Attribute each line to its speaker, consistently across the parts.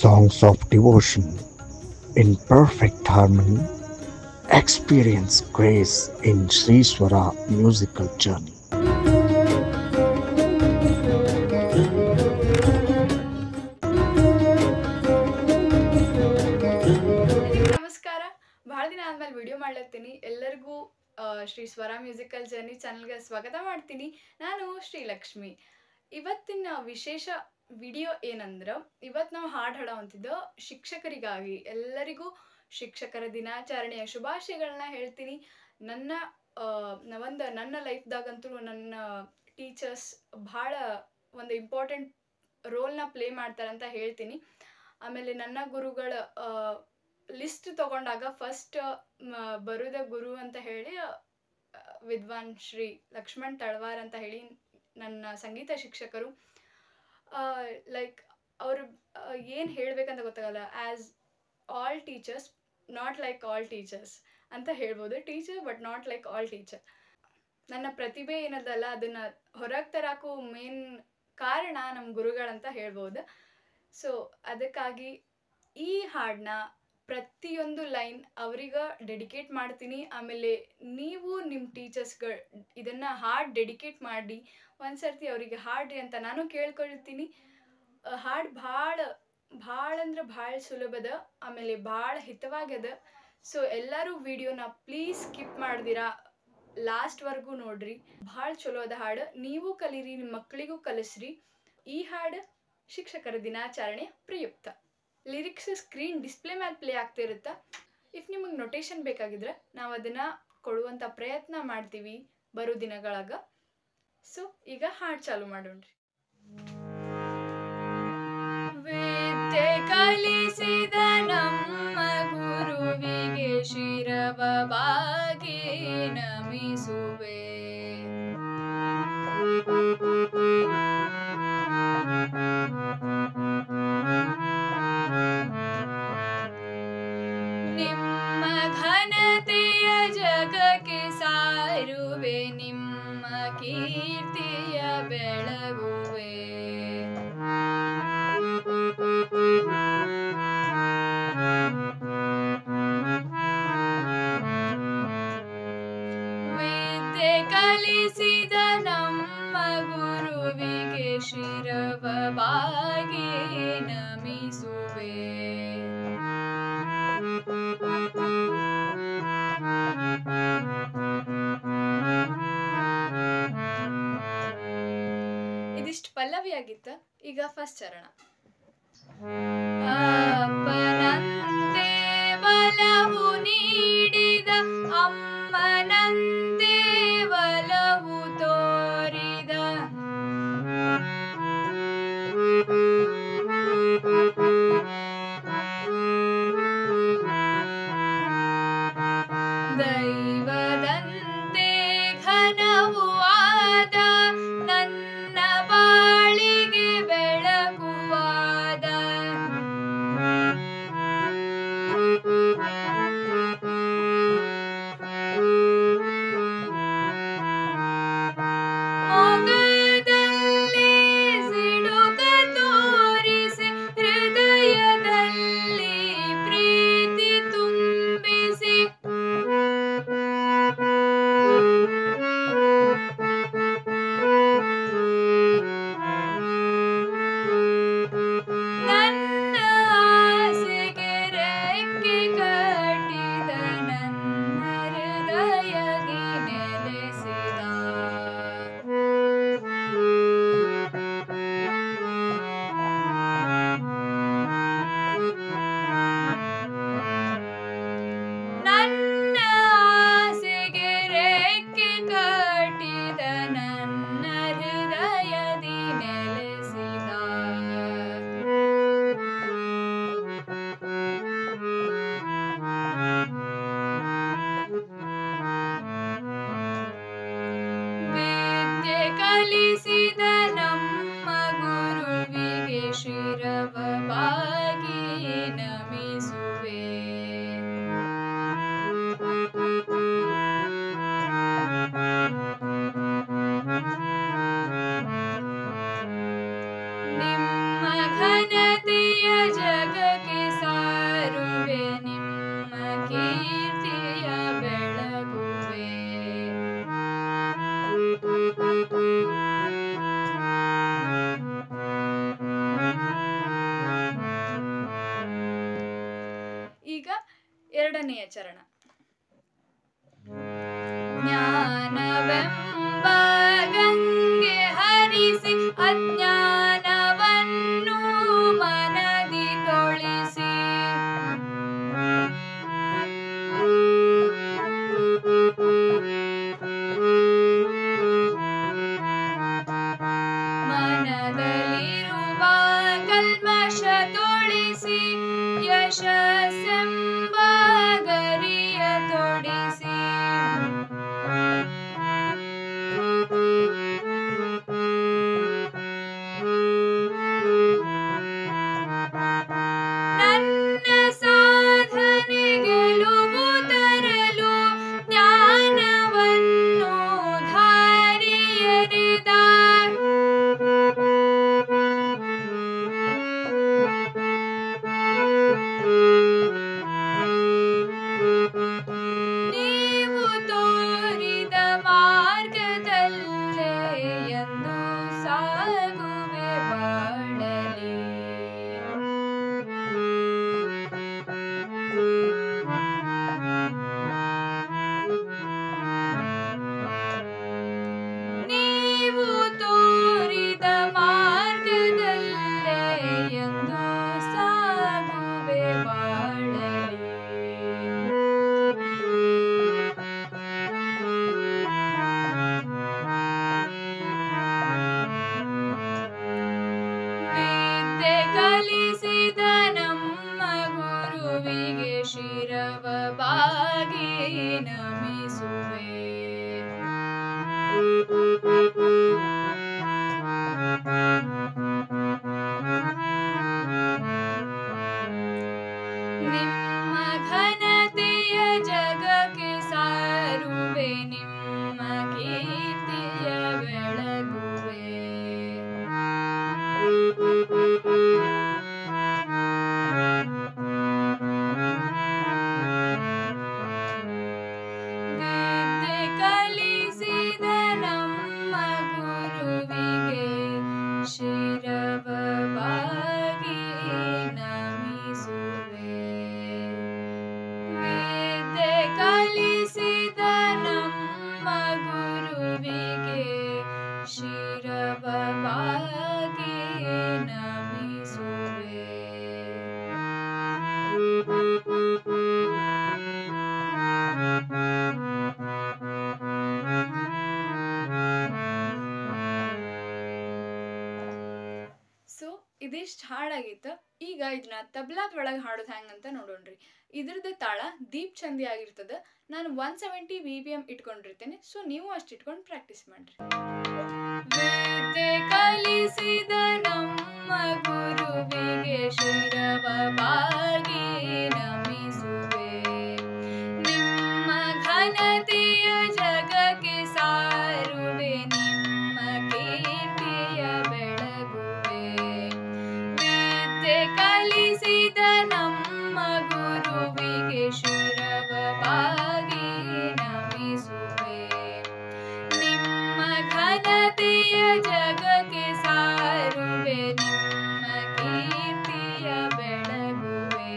Speaker 1: songs of devotion in perfect harmony, experience grace in Sri Swara musical journey.
Speaker 2: ನಮಸ್ಕಾರ. ಬಹಳ ದಿನ ಆದ್ಮೇಲೆ video ಮಾಡ್ಲತ್ತೀನಿ. ಎಲ್ಲರಿಗೂ ಶ್ರೀ ಸ್ವರ ಮ್ಯೂಸಿಕಲ್ ಜರ್ನಿ ಚಾನಲ್ಗೆ ಸ್ವಾಗತ ಮಾಡ್ತೀನಿ. ನಾನು ಶ್ರೀಲಕ್ಷ್ಮಿ. ಇವತ್ತಿನ ವಿಶೇಷ ವಿಡಿಯೋ ಏನಂದ್ರೆ, ಇವತ್ತು ನಾವು ಹಾಡು ಹಾಡೋವಂಥದ್ದು ಶಿಕ್ಷಕರಿಗಾಗಿ. ಎಲ್ಲರಿಗೂ ಶಿಕ್ಷಕರ ದಿನಾಚರಣೆಯ ಶುಭಾಶಯಗಳನ್ನ ಹೇಳ್ತೀನಿ. ನನ್ನ ಲೈಫ್ದಾಗಂತೂ ನನ್ನ ಟೀಚರ್ಸ್ ಭಾಳ ಒಂದು ಇಂಪಾರ್ಟೆಂಟ್ ರೋಲ್ನ ಪ್ಲೇ ಮಾಡ್ತಾರೆ ಅಂತ ಹೇಳ್ತೀನಿ. ಆಮೇಲೆ ನನ್ನ ಗುರುಗಳ ಲಿಸ್ಟ್ ತಗೊಂಡಾಗ ಫಸ್ಟ್ ಬರುದ ಗುರು ಅಂತ ಹೇಳಿ ವಿದ್ವಾನ್ ಶ್ರೀ ಲಕ್ಷ್ಮಣ್ ತಳವಾರ್ ಅಂತ ಹೇಳಿ ನನ್ನ ಸಂಗೀತ ಶಿಕ್ಷಕರು. ಲೈಕ್ ಅವರು ಏನು ಹೇಳಬೇಕಂತ ಗೊತ್ತಾಗಲ್ಲ. As all teachers, not like all teachers ಅಂತ ಹೇಳ್ಬೋದು. Teacher but not like all teacher. ನನ್ನ ಪ್ರತಿಭೆ ಏನದಲ್ಲ ಅದನ್ನು ಹೊರಗೆ ತರಾಕು ಮೇನ್ ಕಾರಣ ನಮ್ಮ ಗುರುಗಳಂತ ಹೇಳ್ಬೋದು. ಸೊ ಅದಕ್ಕಾಗಿ ಈ ಹಾಡನ್ನ ಪ್ರತಿಯೊಂದು ಲೈನ್ ಅವ್ರಿಗೆ ಡೆಡಿಕೇಟ್ ಮಾಡ್ತೀನಿ. ಆಮೇಲೆ ನೀವು ನಿಮ್ಮ ಟೀಚರ್ಸ್ಗಳು ಇದನ್ನು ಹಾಡು ಡೆಡಿಕೇಟ್ ಮಾಡಿ ಒಂದ್ಸರ್ತಿ ಅವರಿಗೆ ಹಾಡ್ರಿ ಅಂತ ನಾನು ಕೇಳ್ಕೊಳ್ತೀನಿ. ಹಾಡು ಭಾಳ ಅಂದ್ರೆ ಭಾಳ ಸುಲಭದ, ಆಮೇಲೆ ಭಾಳ ಹಿತವಾಗ್ಯದ. ಸೊ ಎಲ್ಲರೂ ವಿಡಿಯೋನ ಪ್ಲೀಸ್ ಸ್ಕಿಪ್ ಮಾಡ್ದಿರಾ ಲಾಸ್ಟ್ವರೆಗೂ ನೋಡ್ರಿ. ಭಾಳ ಚಲೋ ಅದ ಹಾಡು. ನೀವು ಕಲೀರಿ, ನಿಮ್ಮ ಮಕ್ಕಳಿಗೂ ಕಲಿಸ್ರಿ. ಈ ಹಾಡು ಶಿಕ್ಷಕರ ದಿನಾಚರಣೆ ಪ್ರಯುಕ್ತ. ಲಿರಿಕ್ಸ್ ಸ್ಕ್ರೀನ್ ಡಿಸ್ಪ್ಲೇ ಮೇಲೆ ಪ್ಲೇ ಆಗ್ತಿರುತ್ತೆ. ಇಫ್ ನಿಮಗೆ ನೊಟೇಷನ್ ಬೇಕಾಗಿದ್ರೆ ನಾವು ಅದನ್ನು ಕೊಡುವಂಥ ಪ್ರಯತ್ನ ಮಾಡ್ತೀವಿ ಬರೋ ದಿನಗಳಾಗ. ಸೊ ಈಗ ಹಾಡು ಚಾಲು ಮಾಡೋಣ್ರಿ. ವಿದ್ಯೆ ಕಲಿಸಿದ ನಮ್ಮ ಗುರುವಿಗೆ ಶಿರವ ಬಾಗಿ ನಮಿಸುವೆ. ನಿಮ್ಮ ಘನತೆಯ ಜಗಕ್ಕೆ ಸಾರುವೆ, ನಿಮ್ಮ ಕೀರ್ತಿಯ ಬೆಳಗುವೆ. ವಿದ್ಯೆ ಕಲಿಸಿದ ನಮ್ಮ ಗುರುವಿಗೆ ಶಿರವ ಬಾಗಿ ನಮಿಸುವೆ. ಇದಿಷ್ಟು ಪಲ್ಲವಿ ಆಗಿತ್ತು. ಈಗ ಫಸ್ಟ್ ಚರಣ. ಅಪ್ಪನಂತೆ ಬಲವು ನೀಡಿದ, ಅಮ್ಮನಂತೆ ಬಲವು ತೋರಿದ, ದೈವದಂತೆ ಘನವು ಆದ, ನನ್ನ ಬಾಳಿಗೆ ಬೆಳಗುವಾದ. ಮೊಗದಲ್ಲಿ ಸಿಡುಕ ತೋರಿಸಿ, ಹೃದಯದಲ್ಲಿ ಪ್ರೀತಿ ತುಂಬಿಸಿ, ನನ್ನ ಆಸೆಗೆ ರೆಕ್ಕೆ ಕಟ್ಟಿದ, ನನ್ನ ಹೃದಯಗೆ ನೆಲೆಸಿದ. ನನ್ನ ಆಸೆಗೆ ರೆಕ್ಕೆ ಕಟ್ಟಿದ, ನನ್ನ ಹೃದಯದಿ ನೆಲೆಸಿದ. ವಿದ್ಯೆ ಕಲಿಸಿದ ನಮ್ಮ ಗುರುವಿಗೆ ಶಿರವ ಬಾಗಿ ನಮಿಸುವೆ. ನಿಮ್ಮ ಘನತೆಯ ಜಗ ಆಂಜನೇಯ ಚರಣ. ಜ್ಞಾನವೆಂಬ ಗಂಗೆ ಹರಿಸಿ ಅಜ್ಞಾನವನ್ನು ಮನದಿ ತೊಳಿಸಿ ಮನದಲ್ಲಿರುವ ಕಲ್ಮಶ ತೊಳಿಸಿ ಯಶಸ್ಸೆಂಬ ಗರಿಯ ತೊಡಿಸಿ ನನ್ನ ಸಾಧನೆ ಗೆಲುವು ತರಲು ಜ್ಞಾನವನ್ನು ಧಾರಿಯರಿದ ನೀವು ತೋರಿದ ಮಾರ್ಗದಲ್ಲೇ ಎಂದು ಸಾಗುವೆ ಬಾಳಲಿ. ನೀವು ತೋರಿದ ಮಾರ್ಗದಲ್ಲೇ ಎಂದು ಸಾಗುವೆ ಬಾಳಲಿ. ವಿದ್ಯೆ ಕಲಿಸಿದ ನಮ್ಮ ಗುರುವಿಗೆ ಶಿರವ ಬಾಗಿ ನಮಿಸುವೆ. ನಿಮ್ಮ ಘನತೆಯ ಜಗಕ್ಕೆ ಸಾರುವೆ, ನಿಮ್ಮ ಕೀರ್ತಿಯ ಬೆಳಗುವೆ. ವಿದ್ಯೆ ಕಲಿಸಿದ ನಮ್ಮ ಗುರುವಿಗೆ ಶಿರವ ಬಾಗಿ ನಮಿಸುವೆ. ವಿದ್ಯೆ ಕಲಿಸಿದ ನಮ್ಮ ಗುರುವಿಗೆ ಶಿರವ ಬಾಗಿ ನಮಿಸುವೆ. ಸೊ ಇದಿಷ್ಟು ಹಾಡಾಗಿತ್ತು. ಈಗ ಇದನ್ನ ತಬ್ಲಾದೊಳಗೆ ಹಾಡೋದು ಹೆಂಗಂತ ನೋಡೋಣ್ರಿ. ಇದ್ರದ್ದು ತಾಳ ದೀಪ್ ಚಂದಿ ಆಗಿರ್ತದ. ನಾನು 170 BPM ಇಟ್ಕೊಂಡಿರ್ತೇನೆ. ಸೊ ನೀವು ಅಷ್ಟು ಇಟ್ಕೊಂಡು ಪ್ರಾಕ್ಟೀಸ್ ಮಾಡ್ರಿ. ವಿದ್ಯೆ ಕಲಿಸಿದ ನಮ್ಮ ಗುರುವಿಗೆ ಶಿರವ ಬಾಗಿ ನಮಿಸುವೆ. ನಿಮ್ಮ ಘನತೆಯ ಜಗಕ್ಕೆ ಸಾರುವೆ, ನಿಮ್ಮ ಕೀರ್ತಿಯ ಬೆಳಗುವೆ. ವಿದ್ಯೆ ಕಲಿಸಿದ ನಮ್ಮ ಗುರುವಿಗೆ ಶಿರವ ಬಾಗಿ ನಮಿಸುವೆ. ನಿಮ್ಮ ಘನತೆಯ ಜಗಕ್ಕೆ ಸಾರುವೆ, ನಿಮ್ಮ ಕೀರ್ತಿಯ ಬೆಳಗುವೆ.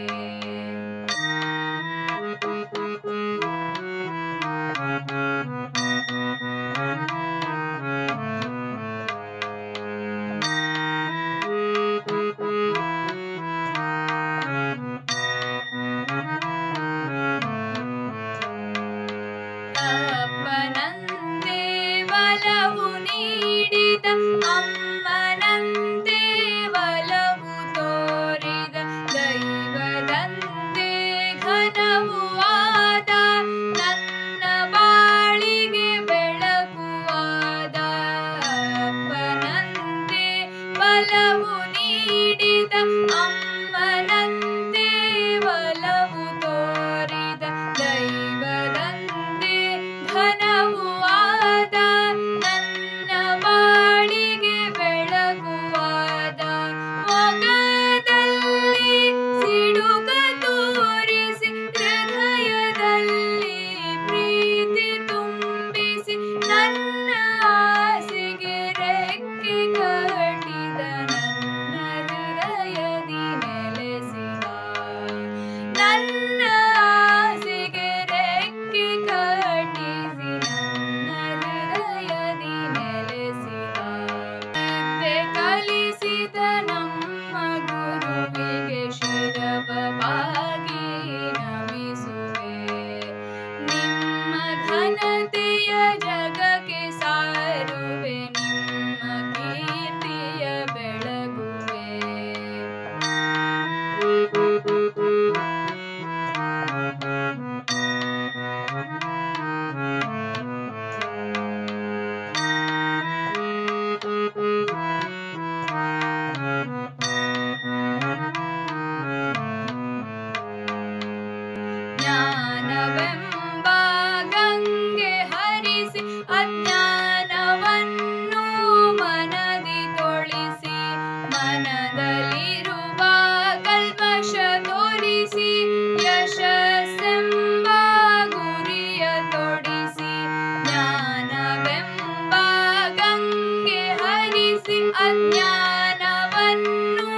Speaker 2: ಅಪ್ಪನಂತೆ ಬಲವು ನೀಡಿದ, ಅಮ್ಮನಂತೆ ಬಲವು ತೋರಿದ, ದೈವದಂತೆ ಘನವು ಆದ, ನನ್ನ ಬಾಳಿಗೆ ಬೆಳಗುವಾದ. ಅಪ್ಪನಂತೆ ಬಲವು ನೀಡಿದ, ಅಮ್ಮನಂತೆ ಬಲವು ತೋರಿದ, ದೈವದಂತೆ ಘನವು ಆದ, ನನ್ನ ಬಾಳಿಗೆ ಬೆಳಗುವಾದ. ಮೊಗದಲ್ಲಿ ಸಿಡುಕ ತೋರಿಸಿ, ಹೃದಯದಲ್ಲಿ ಪ್ರೀತಿ ತುಂಬಿಸಿ, ನನ್ನ ಆಸೆಗೆ ರೆಕ್ಕೆ ಕಟ್ಟಿದ, ನನ್ನ ಹೃದಯದಿ ನೆಲೆಸಿ ಅಜ್ಞಾನವನ್ನು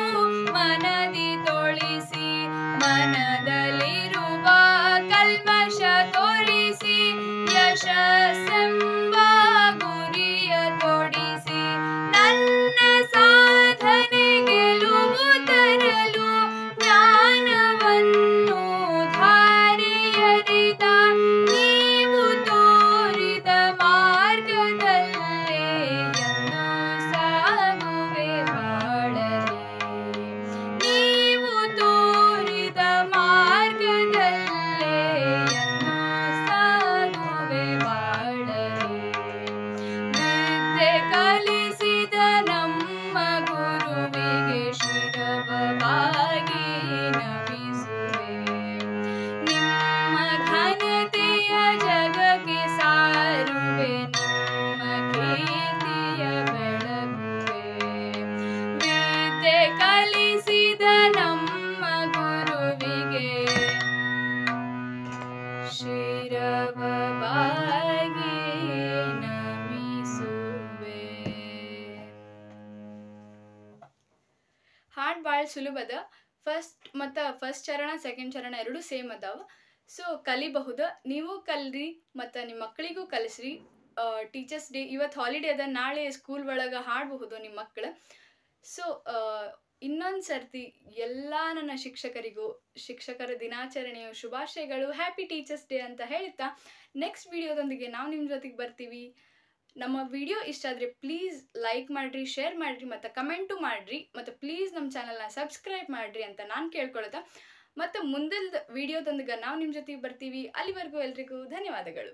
Speaker 2: ಮನದಿ ತೊಳಿಸಿ ಮನದಲ್ಲಿರುವ ಕಲ್ಮಶ ತೋರಿಸಿ ಯಶಸ್ಸೆಂಬ ಗುರಿಯ ತೊಡಿಸಿ ನನ್ನ ಸಾಧನೆ ಗೆಲುವು ತರಲು ಜ್ಞಾನವನ್ನು ಧಾರೆಯರಿದ ನೀವು ತೋರಿದ ಮಾರ್ಗದಲ್ಲೇ ಎಂದು ಸಾಗುವೆ ಬಾಳಲಿ ನೀವು ತೋರಿದ ಮಾರ್ಗದಲ್ಲೇ ಎಂದು ಸಾಗುವೆ ಬಾಳಲಿ ವಿದ್ಯೆ ಕಲಿಸಿದ ನಮ್ಮ ಗುರುವಿಗೆ ಶಿರವಾಗಿ ನಮಿಸುವೆ ನಿಮ್ಮ ಘನತೆಯ ಜಗಕ್ಕೆ ಸಾರುವೆ ನಿಮ್ಮ ಕೀರ್ತಿಯ ಬೆಳಗುವೆ ವಿದ್ಯೆ ಕಲಿಸಿದ ನಮ್ಮ ಗುರುವಿಗೆ ಶಿರವಾಗಿ ನಮಿಸುವೆ. ಹಾಡ್ ಭಾಳ ಸುಲಭದ. ಫಸ್ಟ್ ಚರಣ ಸೆಕೆಂಡ್ ಚರಣ ಎರಡು ಸೇಮ್ ಅದಾವ. ಸೊ ಕಲಿಬಹುದ, ನೀವು ಕಲ್ರಿ ಮತ್ತು ನಿಮ್ಮ ಮಕ್ಕಳಿಗೂ ಕಲಿಸ್ರಿ. ಟೀಚರ್ಸ್ ಡೇ ಇವತ್ತು ಹಾಲಿಡೇ ಅದ, ನಾಳೆ ಸ್ಕೂಲ್ ಒಳಗೆ ಹಾಡಬಹುದು ನಿಮ್ಮ ಮಕ್ಕಳು. ಸೊ ಇನ್ನೊಂದು ಸರ್ತಿ ಎಲ್ಲ ನನ್ನ ಶಿಕ್ಷಕರಿಗೂ ಶಿಕ್ಷಕರ ದಿನಾಚರಣೆಯ ಶುಭಾಶಯಗಳು. ಹ್ಯಾಪಿ ಟೀಚರ್ಸ್ ಡೇ ಅಂತ ಹೇಳ್ತಾ ನೆಕ್ಸ್ಟ್ ವಿಡಿಯೋದೊಂದಿಗೆ ನಾವು ನಿಮ್ಮ ಜೊತೆಗೆ ಬರ್ತೀವಿ. ನಮ್ಮ ವಿಡಿಯೋ ಇಷ್ಟ ಆದರೆ ಪ್ಲೀಸ್ ಲೈಕ್ ಮಾಡಿರಿ, ಶೇರ್ ಮಾಡಿರಿ ಮತ್ತು ಕಮೆಂಟು ಮಾಡಿರಿ ಮತ್ತು ಪ್ಲೀಸ್ ನಮ್ಮ ಚಾನಲ್ನ ಸಬ್ಸ್ಕ್ರೈಬ್ ಮಾಡಿರಿ ಅಂತ ನಾನು ಕೇಳ್ಕೊಳ್ತಾ ಮತ್ತು ಮುಂದಿನ ವಿಡಿಯೋದೊಂದಿಗೆ ನಾವು ನಿಮ್ಮ ಜೊತೆಗೆ ಬರ್ತೀವಿ. ಅಲ್ಲಿವರೆಗೂ ಎಲ್ರಿಗೂ ಧನ್ಯವಾದಗಳು.